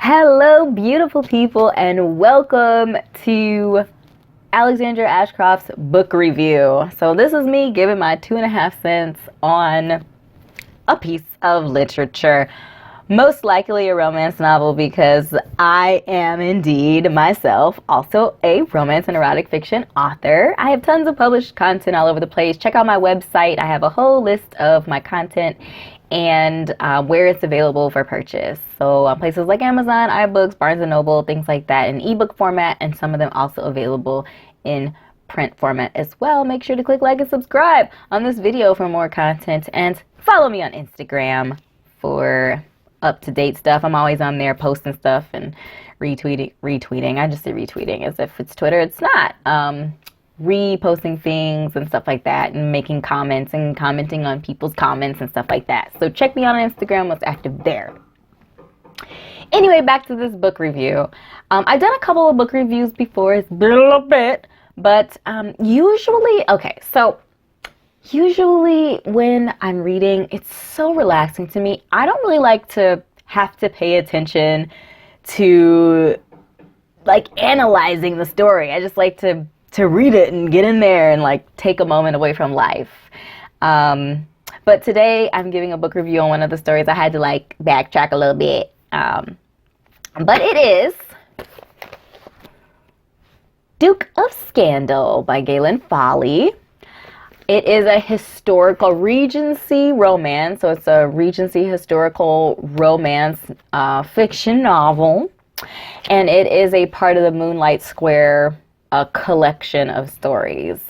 Hello, beautiful people, and welcome to Alexandria Ashcroft's book review. So this is me giving my 2.5 cents on a piece of literature. Most likely a romance novel because I am indeed myself also a romance and erotic fiction author. I have tons of published content all over the place. Check out my website. I have a whole list of my content and where it's available for purchase. So places like Amazon, iBooks, Barnes & Noble, things like that in ebook format, and some of them also available in print format as well. Make sure to click like and subscribe on this video for more content, and follow me on Instagram for up-to-date stuff. I'm always on there posting stuff and retweeting. I just say retweeting as if it's Twitter. It's not. Reposting things and stuff like that, and making comments and commenting on people's comments and stuff like that. So check me out on Instagram, what's active there. Anyway, back to this book review. I've done a couple of book reviews before. It's been a little bit, but usually when I'm reading, it's so relaxing to me. I don't really like to have to pay attention to like analyzing the story. I just like to read it and get in there and like take a moment away from life. But today I'm giving a book review on one of the stories. I had to like backtrack a little bit. But it is Duke of Scandal by GAELYN Foley. It is a historical Regency romance, so it's a Regency historical romance fiction novel, and it is a part of the Moonlight Square collection of stories.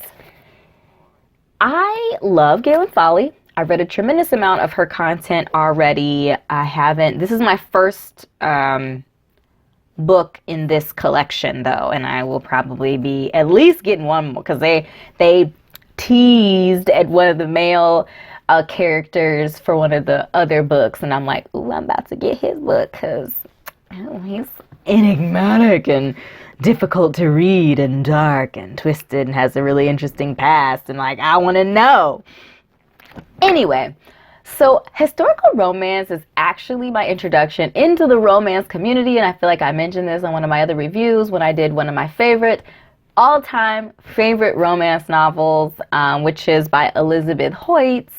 I love GAELYN Foley. I've read a tremendous amount of her content already. This is my first book in this collection though, and I will probably be at least getting one more, because they teased at one of the male characters for one of the other books, and I'm like, ooh, I'm about to get his book because he's enigmatic and difficult to read and dark and twisted and has a really interesting past, and like, I want to know. Anyway, so historical romance is actually my introduction into the romance community, and I feel like I mentioned this on one of my other reviews when I did one of my all-time favorite romance novels, which is by Elizabeth Hoyts,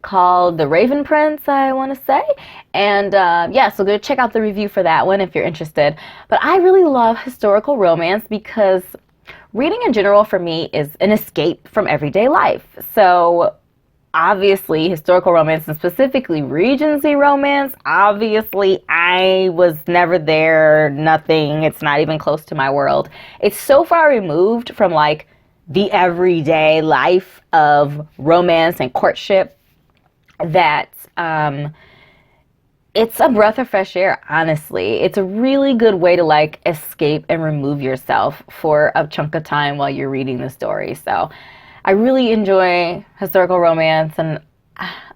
called The Raven Prince, I want to say. And yeah, so go check out the review for that one if you're interested. But I really love historical romance because reading in general for me is an escape from everyday life. So obviously historical romance, and specifically Regency romance, obviously I was never there, nothing, it's not even close to my world. It's so far removed from like the everyday life of romance and courtship that it's a breath of fresh air, honestly. It's a really good way to like escape and remove yourself for a chunk of time while you're reading the story. So I really enjoy historical romance, and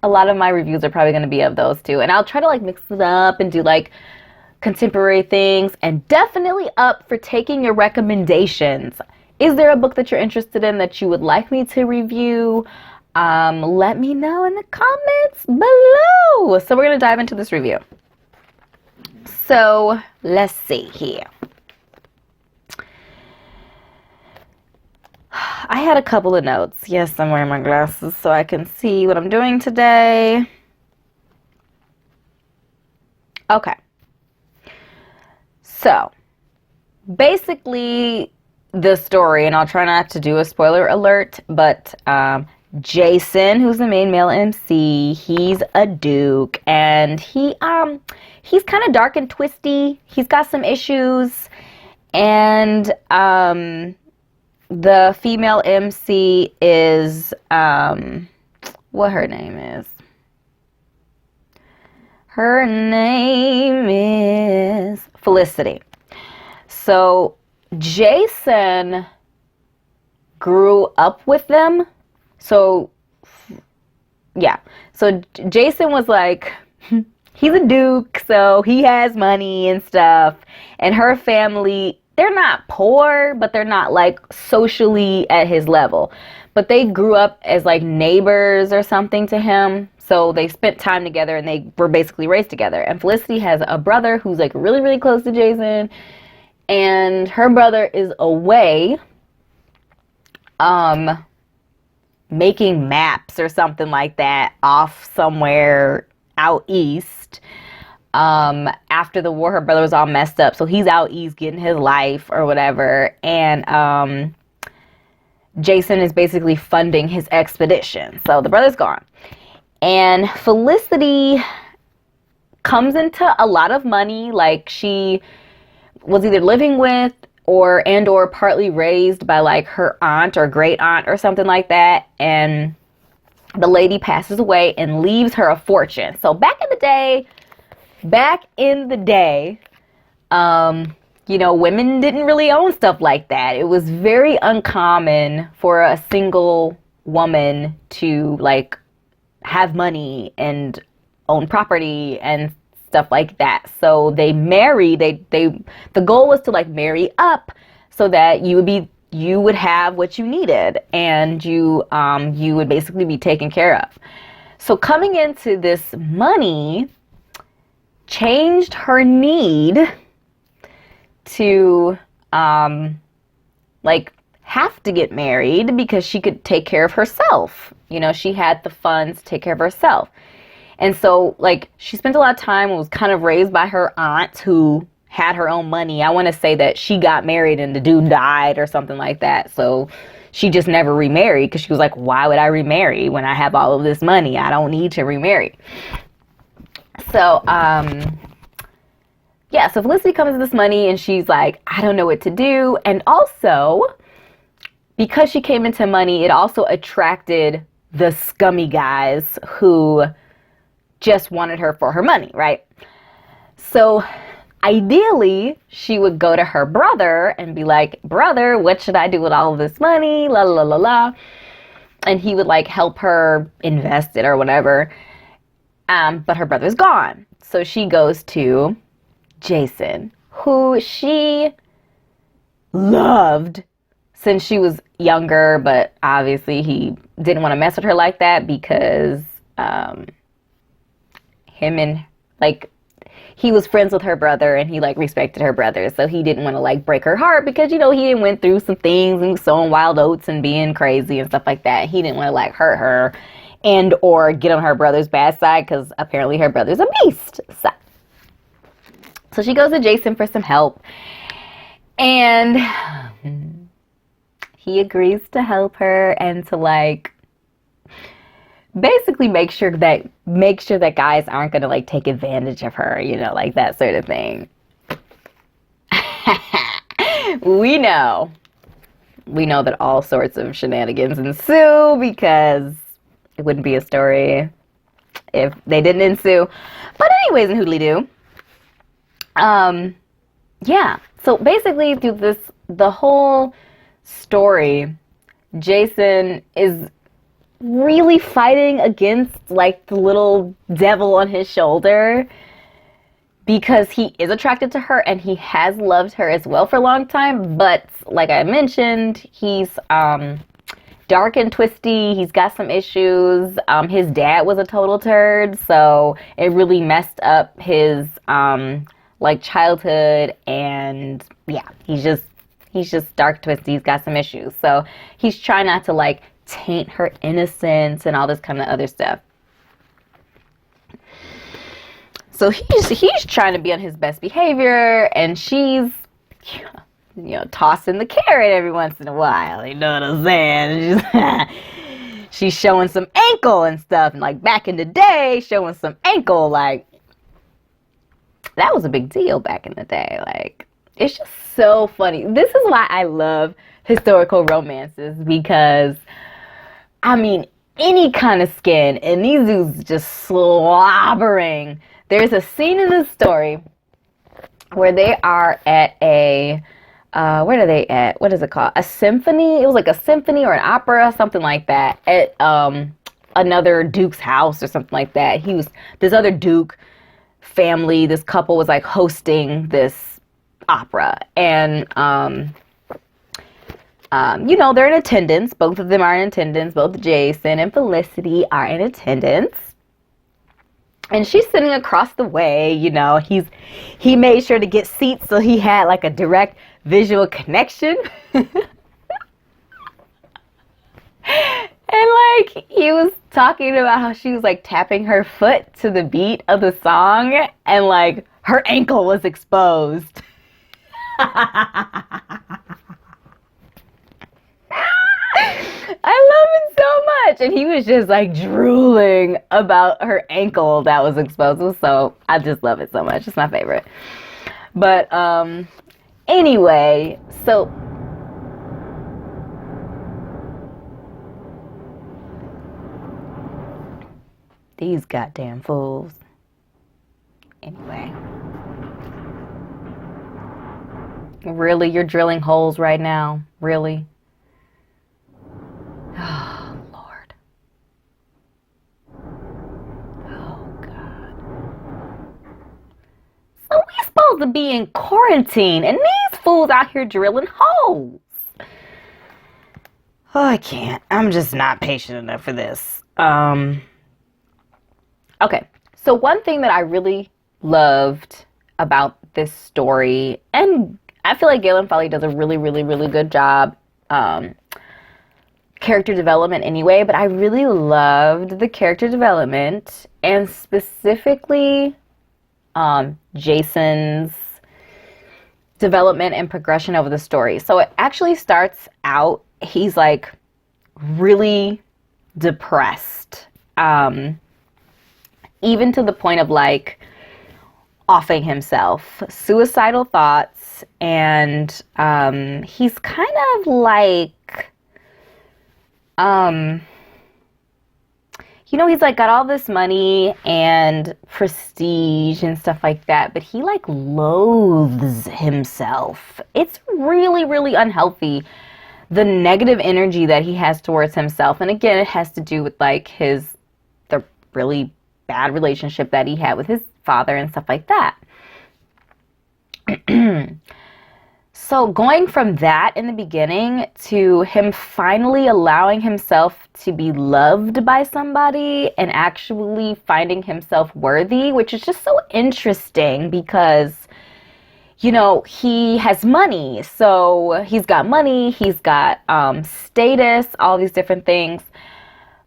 a lot of my reviews are probably going to be of those too. And I'll try to like mix it up and do like contemporary things, and definitely up for taking your recommendations. Is there a book that you're interested in that you would like me to review? Let me know in the comments below. So we're going to dive into this review. So let's see here. I had a couple of notes. Yes, I'm wearing my glasses so I can see what I'm doing today. Okay. So, basically, the story, and I'll try not to do a spoiler alert, but Jason, who's the main male MC, he's a duke, and he's kind of dark and twisty. He's got some issues, and the female MC is, what her name is? Her name is Felicity. So Jason grew up with them. So, yeah. So Jason was like, he's a duke, so he has money and stuff. And her family, they're not poor, but they're not like socially at his level. but they grew up as like neighbors or something to him. So they spent time together and they were basically raised together. And Felicity has a brother who's like really, really close to Jason. And her brother is away making maps or something like that off somewhere out east. After the war, her brother was all messed up. So he's out east getting his life or whatever. And Jason is basically funding his expedition. So the brother's gone. And Felicity comes into a lot of money. Like, she was either living with or partly raised by like her aunt or great aunt or something like that. And the lady passes away and leaves her a fortune. So back in the day, you know, women didn't really own stuff like that. It was very uncommon for a single woman to like have money and own property and stuff like that. So they married, the goal was to like marry up so that you would have what you needed, and you would basically be taken care of. So coming into this money changed her need to like have to get married because she could take care of herself. You know, she had the funds to take care of herself. And so, like, she spent a lot of time and was kind of raised by her aunt who had her own money. I want to say that she got married and the dude died or something like that. So she just never remarried because she was like, why would I remarry when I have all of this money? I don't need to remarry. So, yeah, so Felicity comes to this money and she's like, I don't know what to do. And also, because she came into money, it also attracted the scummy guys who just wanted her for her money, right? So ideally, she would go to her brother and be like, brother, what should I do with all of this money? La la la la. And he would like help her invest it or whatever. But her brother's gone. So she goes to Jason, who she loved since she was younger, but obviously he didn't want to mess with her like that because he was friends with her brother and he like respected her brother, so he didn't want to like break her heart because, you know, he had went through some things and sowing wild oats and being crazy and stuff like that. He didn't want to like hurt her and or get on her brother's bad side because apparently her brother's a beast. So she goes to Jason for some help, and he agrees to help her and to like basically make sure that guys aren't gonna like take advantage of her, you know, like that sort of thing. We know that all sorts of shenanigans ensue because it wouldn't be a story if they didn't ensue. But anyways, in Hoodly-Doo, yeah. So basically through the whole story, Jason is really fighting against like the little devil on his shoulder because he is attracted to her and he has loved her as well for a long time. But like I mentioned, he's dark and twisty. He's got some issues. His dad was a total turd, so it really messed up his like childhood. And yeah, he's just dark, twisty. He's got some issues, so he's trying not to like taint her innocence and all this kind of other stuff. So he's trying to be on his best behavior, and she's, you know, tossing the carrot every once in a while. You know what I'm saying? She's showing some ankle and stuff, and like back in the day, showing some ankle, like that was a big deal back in the day. Like, it's just so funny. This is why I love historical romances, because I mean, any kind of skin, and these dudes just slobbering. There's a scene in this story where they are at a, where are they at? What is it called? A symphony? It was like a symphony or an opera, something like that, at another duke's house or something like that. This other duke family, this couple was like hosting this opera, and they're in attendance. Both of them are in attendance. Both Jason and Felicity are in attendance. And she's sitting across the way, he made sure to get seats so he had like a direct visual connection. And like he was talking about how she was like tapping her foot to the beat of the song and like her ankle was exposed. I love it so much. And he was just like drooling about her ankle that was exposed. So I just love it so much. It's my favorite. But anyway, so these goddamn fools. Anyway. Really? You're drilling holes right now? Really? Oh, Lord. Oh, God. So we supposed to be in quarantine, and these fools out here drilling holes. Oh, I can't. I'm just not patient enough for this. Okay, so one thing that I really loved about this story, and I feel like GAELYN Foley does a really, really, really good job character development anyway, but I really loved the character development and specifically Jason's development and progression over the story. So it actually starts out, he's like really depressed, even to the point of like offing himself, suicidal thoughts, and he's kind of like he's like got all this money and prestige and stuff like that, but he like loathes himself. It's really, really unhealthy, the negative energy that he has towards himself. And again, it has to do with like the really bad relationship that he had with his father and stuff like that. So going from that in the beginning to him finally allowing himself to be loved by somebody and actually finding himself worthy, which is just so interesting because, he has money. So he's got money, he's got status, all these different things,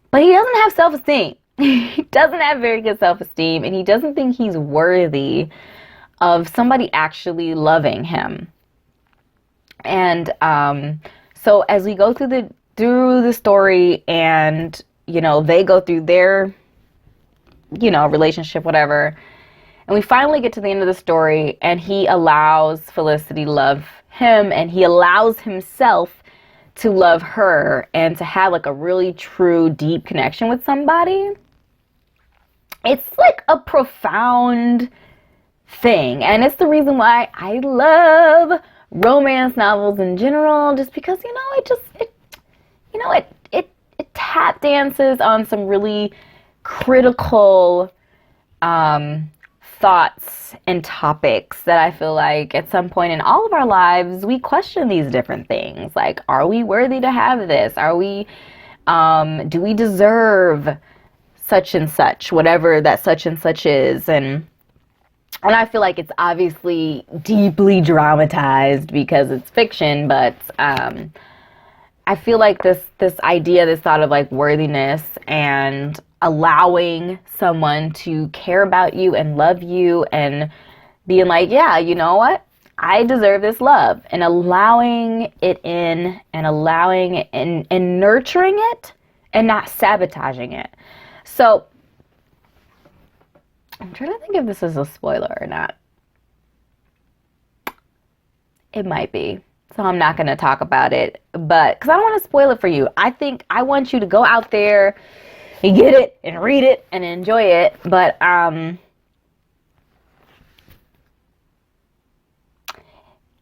but he doesn't have self-esteem. He doesn't have very good self-esteem, and he doesn't think he's worthy of somebody actually loving him. And so as we go through the story, and they go through their relationship, whatever, and we finally get to the end of the story, and he allows Felicity to love him, and he allows himself to love her and to have like a really true deep connection with somebody. It's like a profound thing, and it's the reason why I love romance novels in general, just because it tap dances on some really critical thoughts and topics that I feel like at some point in all of our lives we question these different things, like, are we worthy to have this? Are we do we deserve such and such, whatever that such and such is? And I feel like it's obviously deeply dramatized because it's fiction, but I feel like this idea, this thought of like worthiness and allowing someone to care about you and love you and being like, yeah, you know what? I deserve this love, and allowing it in and allowing it and nurturing it and not sabotaging it. So I'm trying to think if this is a spoiler or not. It might be. So I'm not going to talk about it, but because I don't want to spoil it for you. I think I want you to go out there and get it and read it and enjoy it. But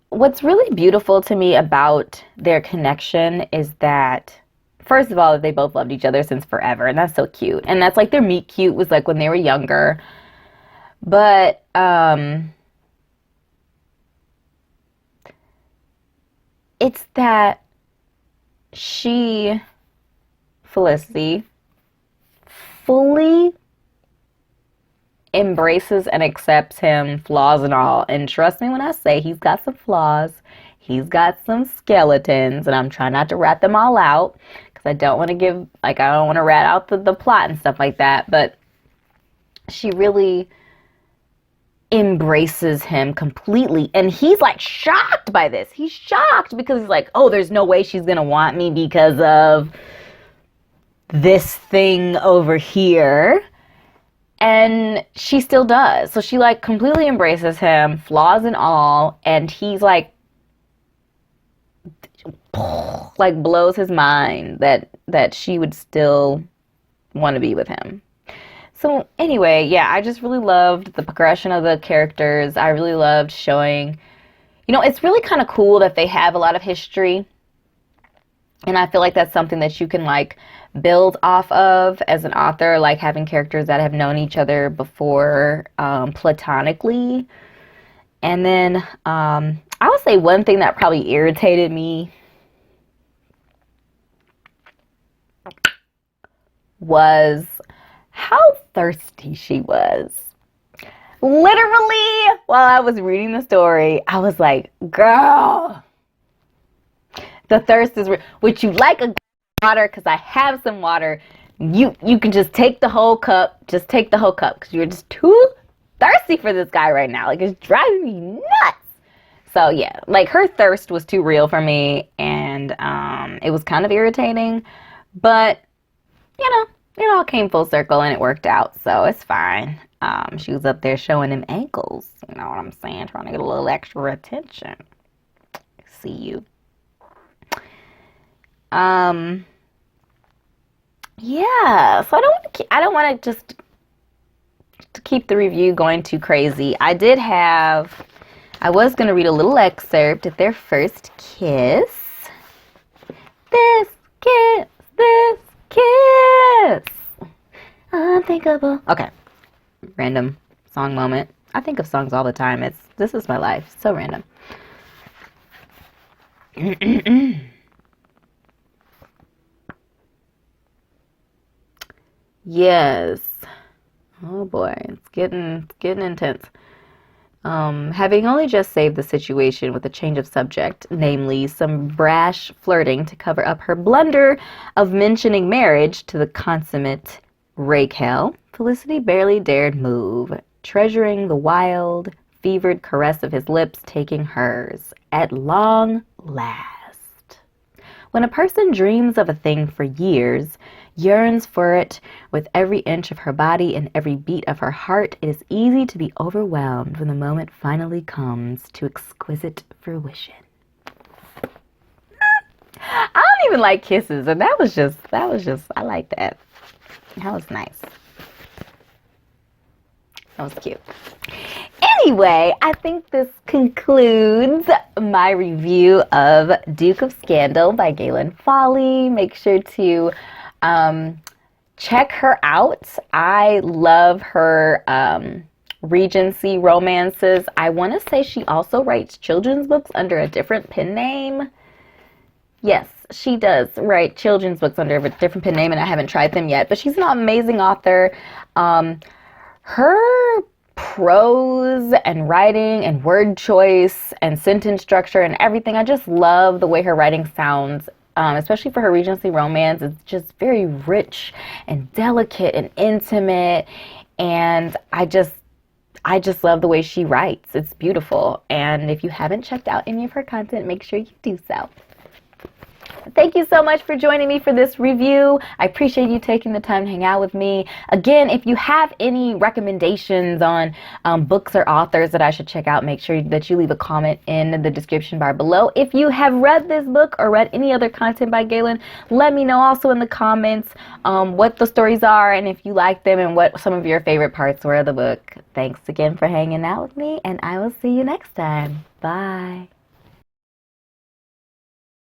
what's really beautiful to me about their connection is that, first of all, they both loved each other since forever, and that's so cute. And that's like their meet cute was like when they were younger. But it's that Felicity, fully embraces and accepts him, flaws and all. And trust me when I say he's got some flaws. He's got some skeletons, and I'm trying not to rat them all out because I don't want to I don't want to rat out the plot and stuff like that. But she really embraces him completely, and he's like shocked by this. He's shocked because he's like, oh, there's no way she's gonna want me because of this thing over here. And she still does. So she like completely embraces him, flaws and all, and he's like blows his mind that she would still want to be with him. So anyway, yeah, I just really loved the progression of the characters. I really loved showing, it's really kind of cool that they have a lot of history. And I feel like that's something that you can like build off of as an author, like having characters that have known each other before platonically. And then I would say one thing that probably irritated me was how thirsty she was. Literally, while I was reading the story, I was like, girl, the thirst is real. Would you like a water? Because I have some water. You can just take the whole cup. Just take the whole cup because you're just too thirsty for this guy right now. Like, it's driving me nuts. So, yeah, like her thirst was too real for me, and it was kind of irritating. But, it all came full circle and it worked out, so it's fine. She was up there showing them ankles, you know what I'm saying? Trying to get a little extra attention. See you. Yeah, so I don't want to just to keep the review going too crazy. I was going to read a little excerpt of their first kiss. This kiss, unthinkable. Okay, random song moment. I think of songs all the time. This is my life. So random. Yes. Oh boy, it's getting intense. Having only just saved the situation with a change of subject, namely some brash flirting to cover up her blunder of mentioning marriage to the consummate Raquel, Felicity barely dared move, treasuring the wild, fevered caress of his lips taking hers, at long last. When a person dreams of a thing for years, yearns for it with every inch of her body and every beat of her heart, it is easy to be overwhelmed when the moment finally comes to exquisite fruition. I don't even like kisses, and that was just, I like that. That was nice. That was cute. Anyway, I think this concludes my review of Duke of Scandal by GAELYN Foley. Make sure to check her out. I love her Regency romances. I want to say she also writes children's books under a different pen name. Yes, she does write children's books under a different pen name, and I haven't tried them yet. But she's an amazing author. Her prose and writing and word choice and sentence structure and everything, I just love the way her writing sounds. Especially for her Regency romance, it's just very rich and delicate and intimate, and I just love the way she writes. It's beautiful, and if you haven't checked out any of her content, make sure you do so. Thank you so much for joining me for this review. I appreciate you taking the time to hang out with me. Again, if you have any recommendations on books or authors that I should check out, make sure that you leave a comment in the description bar below. If you have read this book or read any other content by GAELYN, let me know also in the comments what the stories are and if you like them and what some of your favorite parts were of the book. Thanks again for hanging out with me, and I will see you next time. Bye.